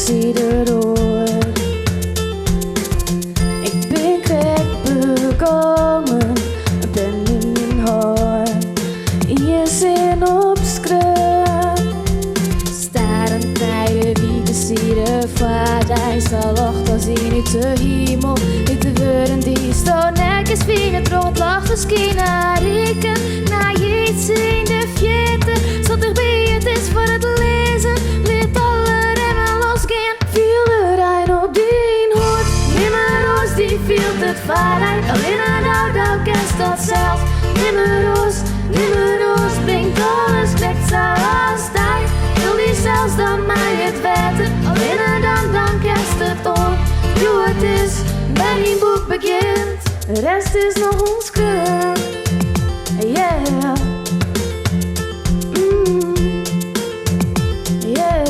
zoals ieder ooit. Ik ben krek begonnen, een pen in mijn hart. In je zin opschreeuwen. Staren tijden wie de sieren vaart. Hij zal ochtend zien uit de hemel. Met de woorden die staan netjes fijn. Troch lacht misschien naar rieken. Na je iets in de vierde. Zo dichtbij het is voor het lezen. Liet alle remmen losgaan. Viel er een op die hoort. Nimmer die viel het vaarheid. Alleen een oud kent dat zelf. Nimmer roos, brengt alles trekt zoals tijd. Wil die zelfs dan mij het weten. Alleen dan kerst het op. Jo, het is bij die boek begint. De rest is nog onskreaun. Yeah. Yeah.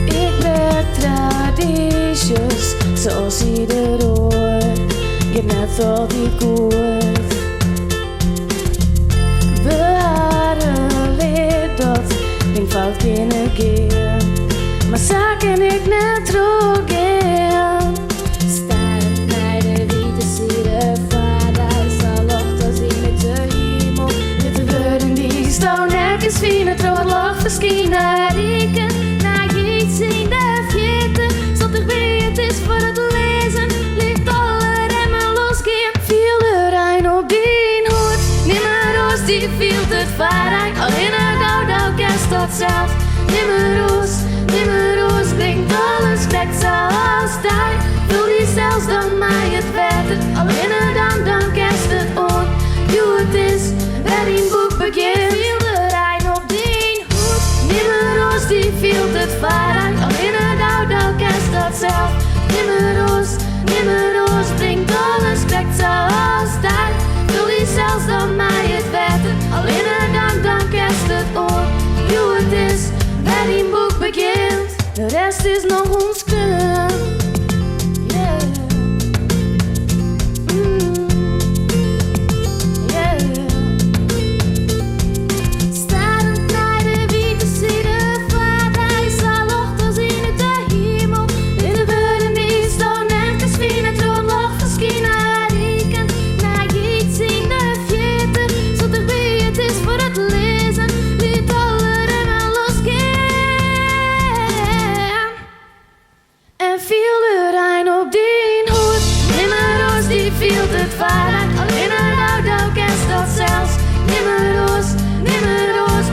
Ik ben tradities zoals ieder ooit. Ik heb net altijd goed. We hadden leerd dat ding fout kunnen gaan. Maar zaken ik net terug in. Staren bij de witte sieren vader. Zal ochtends in het hemel. Met de woorden die staan nergens fijn. Het rood lacht misschien naar rieken. Na je iets in de vierde. Zo dichtbij het is voor het lezen. Liet alle remmen losgaan. Viel er een op die hoort. Nimmer roos die viel het vaarheid. Alleen een oud kerst dat zelf. Nimmer roos, brengt alles trekt zoals tijd. Wil die zelfs dan mij het weten. Alleen dan kerst het op. Jo, het is bij die boek begint. Viel er een op die hoed. Nimmer roos, die viel het vaarheid. Alleen een oud kerst dat zelf. Nimmer roos, brengt alles trekt zoals tijd. Wil die zelfs dan mij het weten. Alleen dan kerst het op. Jo, het is bij die boek begint. De rest is nog onskreaun. Yeah. Yeah. Starend naar de witte sieren vaart. Hij zal ochtends in het hemel. In de woorden die staan nergens fijn. Het rood lacht misschien naar rieken. Na je iets in de vierde. Zo dichtbij het is voor het lezen. Liet alle remmen losgaan. En viel er een op die hoed. Nimmer roos, die viel het vaarheid. Alleen een oud kerst dat zelfs. Nimmer roos,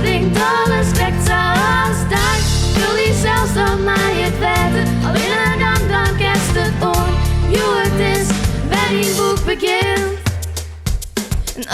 brengt alles trekt zoals tijd. Wil die zelfs dan mij het weten. Alleen dan kerst het op. Jo, het is bij die boek begint. En